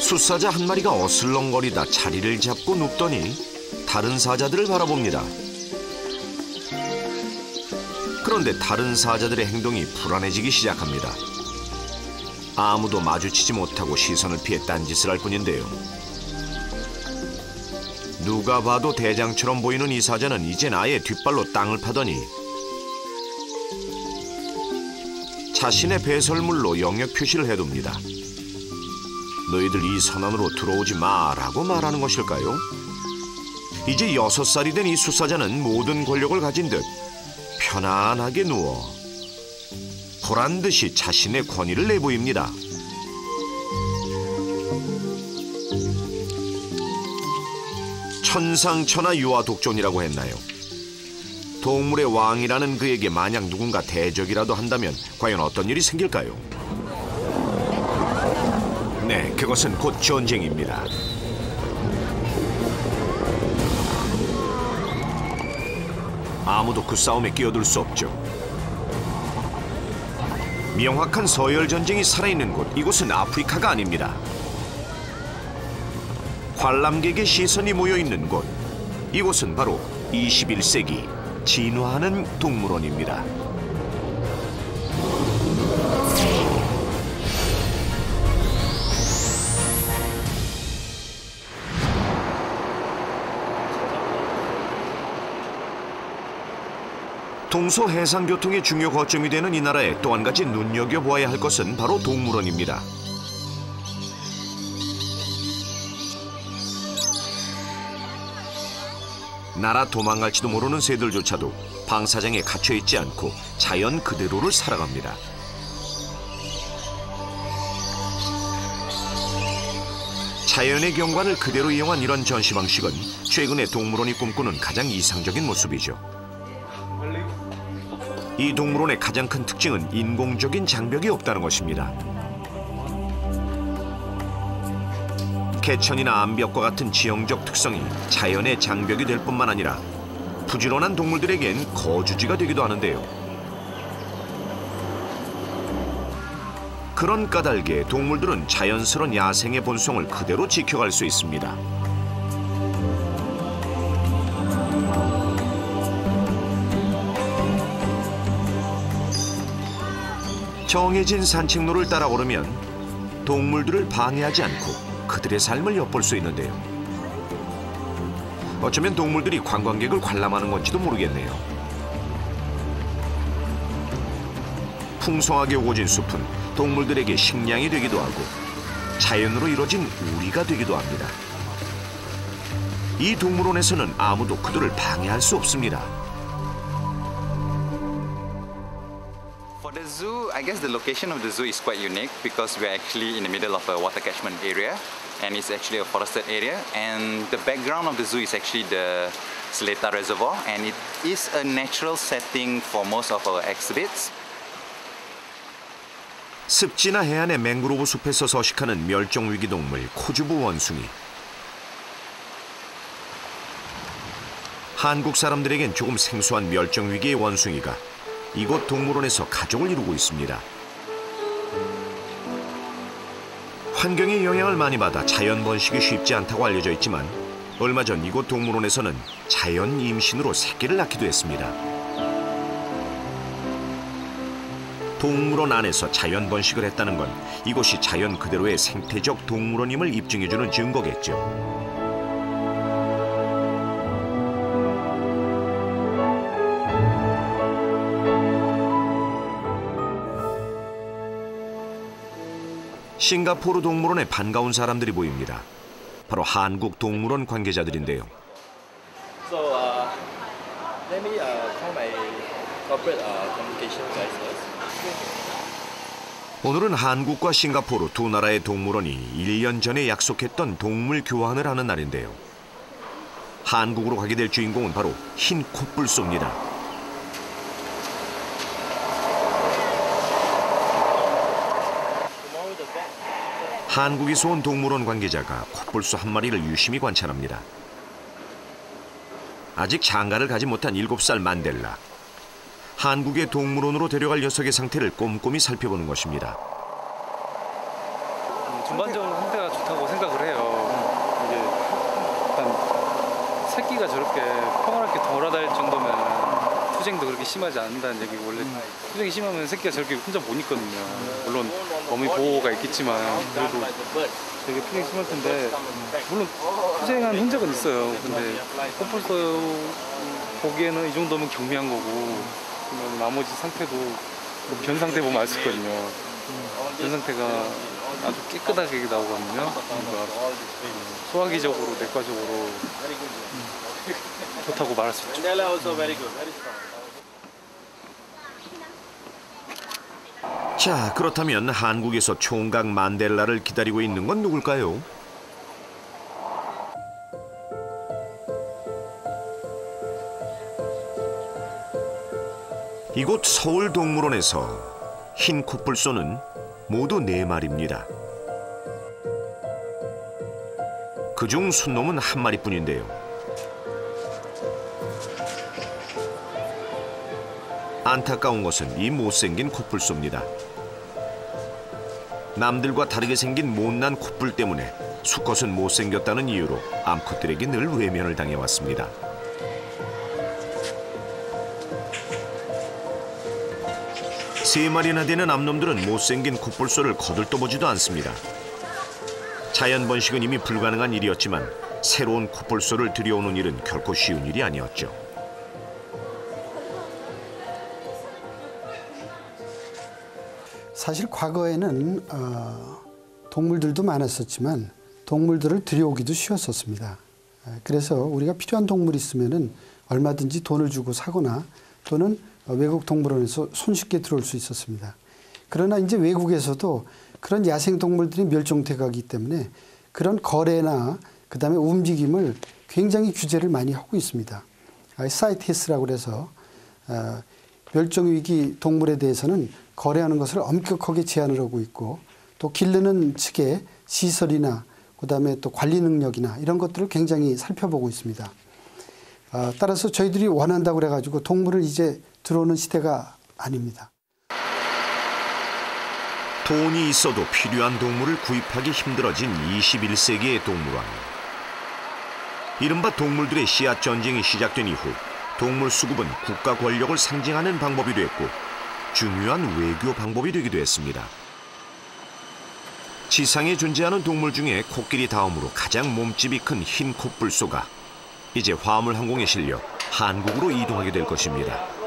숫사자 한 마리가 어슬렁거리다 자리를 잡고 눕더니 다른 사자들을 바라봅니다. 그런데 다른 사자들의 행동이 불안해지기 시작합니다. 아무도 마주치지 못하고 시선을 피해 딴짓을 할 뿐인데요. 누가 봐도 대장처럼 보이는 이 사자는 이젠 아예 뒷발로 땅을 파더니 자신의 배설물로 영역 표시를 해둡니다. 너희들 이 선안으로 들어오지 마라고 말하는 것일까요? 이제 6살이 된 이 숫사자는 모든 권력을 가진 듯 편안하게 누워 보란듯이 자신의 권위를 내보입니다. 천상천하 유아독존이라고 했나요? 동물의 왕이라는 그에게 만약 누군가 대적이라도 한다면 과연 어떤 일이 생길까요? 네, 그것은 곧 전쟁입니다. 아무도 그 싸움에 끼어들 수 없죠. 명확한 서열 전쟁이 살아있는 곳, 이곳은 아프리카가 아닙니다. 관람객의 시선이 모여있는 곳, 이곳은 바로 21세기 진화하는 동물원입니다. 동서해상교통의 중요 거점이 되는 이 나라에 또 한 가지 눈여겨보아야 할 것은 바로 동물원입니다. 날아 도망갈지도 모르는 새들조차도 방사장에 갇혀있지 않고 자연 그대로를 살아갑니다. 자연의 경관을 그대로 이용한 이런 전시 방식은 최근에 동물원이 꿈꾸는 가장 이상적인 모습이죠. 이 동물원의 가장 큰 특징은 인공적인 장벽이 없다는 것입니다. 개천이나 암벽과 같은 지형적 특성이 자연의 장벽이 될 뿐만 아니라 부지런한 동물들에겐 거주지가 되기도 하는데요. 그런 까닭에 동물들은 자연스러운 야생의 본성을 그대로 지켜갈 수 있습니다. 정해진 산책로를 따라 오르면 동물들을 방해하지 않고 그들의 삶을 엿볼 수 있는데요. 어쩌면 동물들이 관광객을 관람하는 건지도 모르겠네요. 풍성하게 우거진 숲은 동물들에게 식량이 되기도 하고 자연으로 이루어진 우리가 되기도 합니다. 이 동물원에서는 아무도 그들을 방해할 수 없습니다. For the zoo, I guess the location of the zoo is quite unique because we're actually in the middle of a water catchment area and it's actually a forested area, and the background of the zoo is actually the Seletar Reservoir, and it is a natural setting for most of our exhibits. 습지나 해안의 맹그로브 숲에서 서식하는 멸종위기 동물 코주부 원숭이. 한국 사람들에겐 조금 생소한 멸종위기의 원숭이가 이곳 동물원에서 가족을 이루고 있습니다. 환경의 영향을 많이 받아 자연 번식이 쉽지 않다고 알려져 있지만 얼마 전 이곳 동물원에서는 자연 임신으로 새끼를 낳기도 했습니다. 동물원 안에서 자연 번식을 했다는 건 이곳이 자연 그대로의 생태적 동물원임을 입증해주는 증거겠죠. 싱가포르 동물원에 반가운 사람들이 보입니다. 바로 한국 동물원 관계자들인데요. So, let me call my corporate communication guys first. 오늘은 한국과 싱가포르 두 나라의 동물원이 1년 전에 약속했던 동물 교환을 하는 날인데요. 한국으로 가게 될 주인공은 바로 흰 콧불소입니다. 한국에서 온 동물원 관계자가 콧불소 한 마리를 유심히 관찰합니다. 아직 장가를 가지 못한 7살 만델라. 한국의 동물원으로 데려갈 녀석의 상태를 꼼꼼히 살펴보는 것입니다. 전반적으로 상태가 좋다고 생각을 해요. 이게 일단 새끼가 저렇게 평화롭게 돌아다닐 정도면 투쟁도 그렇게 심하지 않는다는 얘기고, 원래 투쟁이 심하면 새끼가 저렇게 혼자 못 있거든요. 물론 어머니 보호가 있겠지만 그래도 되게 투쟁이 심할 텐데, 물론 투쟁한 흔적은 있어요. 근데 코뿔소 보기에는 이 정도면 경미한 거고, 나머지 상태도 변 상태 보면 알 수 있거든요. 변 상태가 아주 깨끗하게 나오거든요. 그러니까 소화기적으로, 내과적으로 좋다고 말할 수 있죠. 자, 그렇다면 한국에서 총각 만델라를 기다리고 있는 건 누굴까요? 이곳 서울동물원에서 흰 코뿔소는 모두 4마리입니다. 그중 순놈은 1마리뿐인데요. 안타까운 것은 이 못생긴 코뿔소입니다. 남들과 다르게 생긴 못난 코뿔 때문에 수컷은 못생겼다는 이유로 암컷들에게 늘 외면을 당해왔습니다. 세 마리나 되는 암놈들은 못생긴 코뿔소를 거들떠보지도 않습니다. 자연 번식은 이미 불가능한 일이었지만 새로운 코뿔소를 들여오는 일은 결코 쉬운 일이 아니었죠. 사실 과거에는 동물들도 많았었지만 동물들을 들여오기도 쉬웠었습니다. 그래서 우리가 필요한 동물이 있으면은 얼마든지 돈을 주고 사거나 또는 외국 동물원에서 손쉽게 들어올 수 있었습니다. 그러나 이제 외국에서도 그런 야생 동물들이 멸종돼 가기 때문에 그런 거래나 그다음에 움직임을 굉장히 규제를 많이 하고 있습니다. 사이테스라고 그래서 멸종위기 동물에 대해서는 거래하는 것을 엄격하게 제한을 하고 있고, 또 기르는 측의 시설이나 그다음에 또 관리 능력이나 이런 것들을 굉장히 살펴보고 있습니다. 따라서 저희들이 원한다고 그래가지고 동물을 이제 들어오는 시대가 아닙니다. 돈이 있어도 필요한 동물을 구입하기 힘들어진 21세기의 동물원. 이른바 동물들의 씨앗 전쟁이 시작된 이후 동물 수급은 국가 권력을 상징하는 방법이 됐고 중요한 외교 방법이 되기도 했습니다. 지상에 존재하는 동물 중에 코끼리 다음으로 가장 몸집이 큰 흰 코뿔소가 이제 화물 항공에 실려 한국으로 이동하게 될 것입니다.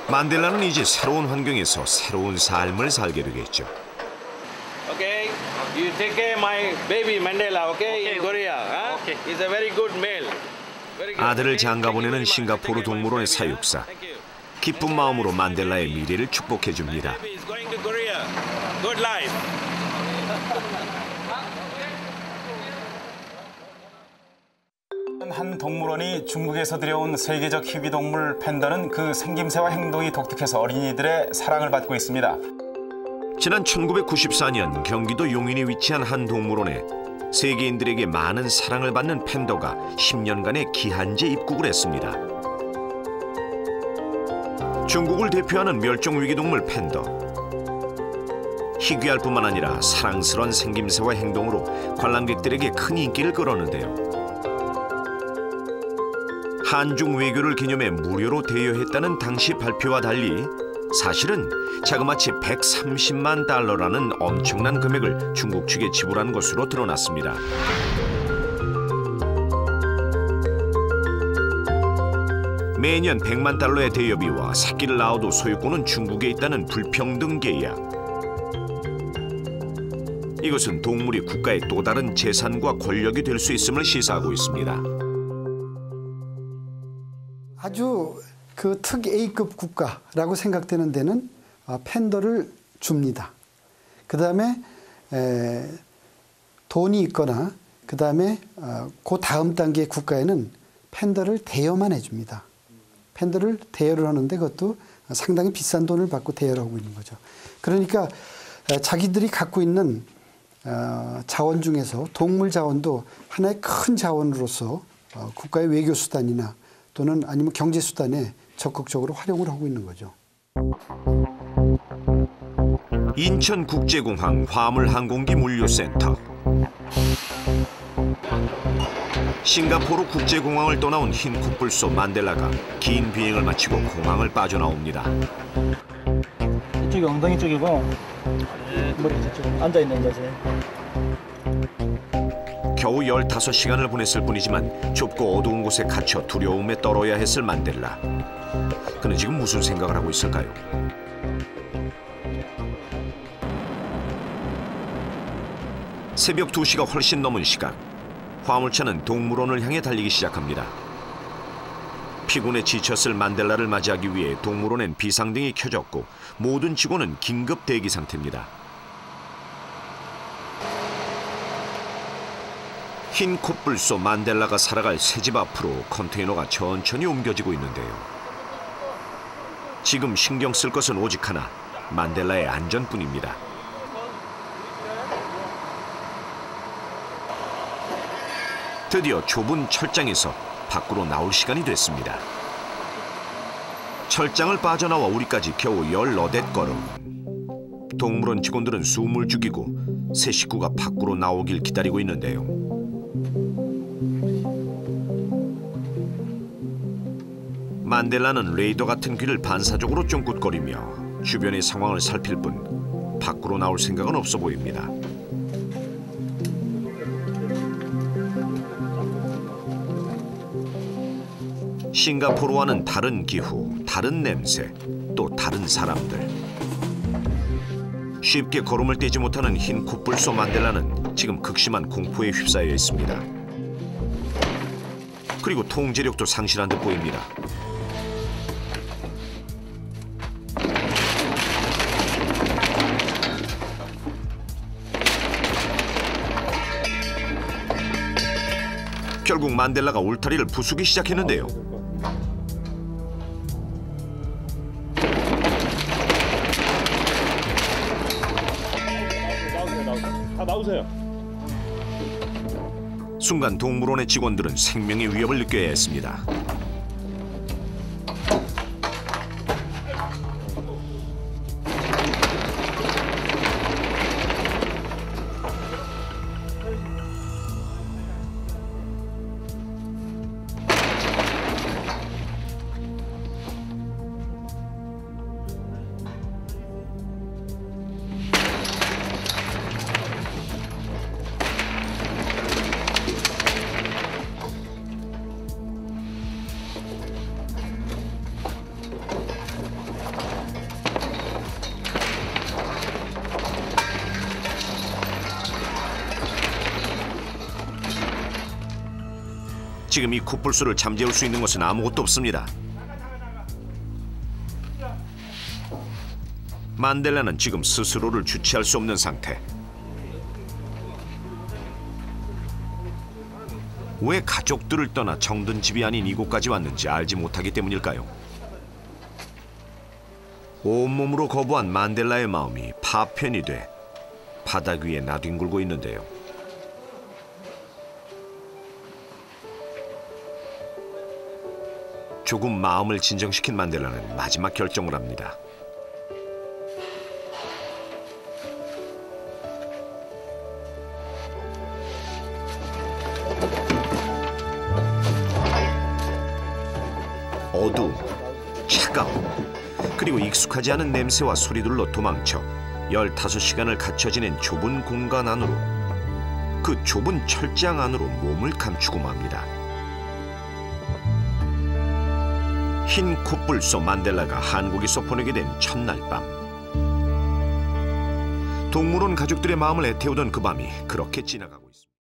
만델라는 이제 새로운 환경에서 새로운 삶을 살게 되겠죠. Okay, you take care of my baby Mandela, okay, in Korea. Huh? Okay. He's a very good male. 아들을 장가보내는 싱가포르 동물원의 사육사. 기쁜 마음으로 만델라의 미래를 축복해 줍니다. 한 동물원이 중국에서 들여온 세계적 희귀동물 팬더는 그 생김새와 행동이 독특해서 어린이들의 사랑을 받고 있습니다. 지난 1994년 경기도 용인에 위치한 한 동물원에 세계인들에게 많은 사랑을 받는 팬더가 10년간의 기한제 입국을 했습니다. 중국을 대표하는 멸종위기동물 팬더. 희귀할 뿐만 아니라 사랑스러운 생김새와 행동으로 관람객들에게 큰 인기를 끌었는데요. 한중 외교를 기념해 무료로 대여했다는 당시 발표와 달리 사실은 자그마치 130만 달러라는 엄청난 금액을 중국 측에 지불한 것으로 드러났습니다. 매년 100만 달러의 대여비와 새끼를 낳아도 소유권은 중국에 있다는 불평등 계약. 이것은 동물이 국가의 또 다른 재산과 권력이 될 수 있음을 시사하고 있습니다. 아주 그 특 A급 국가라고 생각되는 데는 팬더를 줍니다. 그 다음에 돈이 있거나 그 다음에 그 다음 단계 국가에는 팬더를 대여만 해줍니다. 팬더를 대여를 하는데 그것도 상당히 비싼 돈을 받고 대여를 하고 있는 거죠. 그러니까 자기들이 갖고 있는 자원 중에서 동물 자원도 하나의 큰 자원으로서 국가의 외교 수단이나 또는 아니면 경제수단에 적극적으로 활용을 하고 있는 거죠. 인천국제공항 화물항공기 물류센터. 싱가포르 국제공항을 떠나온 흰 콧불소 만델라가 긴 비행을 마치고 공항을 빠져나옵니다. 이쪽이 엉덩이 쪽이고 머리 뒤쪽 앉아있는 자세. 겨우 15시간을 보냈을 뿐이지만 좁고 어두운 곳에 갇혀 두려움에 떨어야 했을 만델라. 그는 지금 무슨 생각을 하고 있을까요? 새벽 2시가 훨씬 넘은 시각, 화물차는 동물원을 향해 달리기 시작합니다. 피곤에 지쳤을 만델라를 맞이하기 위해 동물원엔 비상등이 켜졌고 모든 직원은 긴급 대기 상태입니다. 흰 콧불소 만델라가 살아갈 새집 앞으로 컨테이너가 천천히 옮겨지고 있는데요. 지금 신경 쓸 것은 오직 하나, 만델라의 안전뿐입니다. 드디어 좁은 철장에서 밖으로 나올 시간이 됐습니다. 철장을 빠져나와 우리까지 겨우 18걸음. 동물원 직원들은 숨을 죽이고 새 식구가 밖으로 나오길 기다리고 있는데요. 만델라는 레이더 같은 귀를 반사적으로 쫑긋거리며 주변의 상황을 살필 뿐 밖으로 나올 생각은 없어 보입니다. 싱가포르와는 다른 기후, 다른 냄새, 또 다른 사람들. 쉽게 걸음을 떼지 못하는 흰 콧불소 만델라는 지금 극심한 공포에 휩싸여 있습니다. 그리고 통제력도 상실한 듯 보입니다. 결국 만델라가 울타리를 부수기 시작했는데요. 다 나오세요. 순간 동물원의 직원들은 생명의 위협을 느껴야 했습니다. 지금 이 콧불소를 잠재울 수 있는 것은 아무것도 없습니다. 만델라는 지금 스스로를 주체할 수 없는 상태. 왜 가족들을 떠나 정든 집이 아닌 이곳까지 왔는지 알지 못하기 때문일까요? 온몸으로 거부한 만델라의 마음이 파편이 돼 바닥 위에 나뒹굴고 있는데요. 조금 마음을 진정시킨 만델라는 마지막 결정을 합니다. 어두움, 차가움, 그리고 익숙하지 않은 냄새와 소리들로 도망쳐 15시간을 갇혀 지낸 좁은 공간 안으로, 그 좁은 철장 안으로 몸을 감추고 맙니다. 흰 콧불소 만델라가 한국에서 보내게 된 첫날 밤. 동물원 가족들의 마음을 애태우던 그 밤이 그렇게 지나가고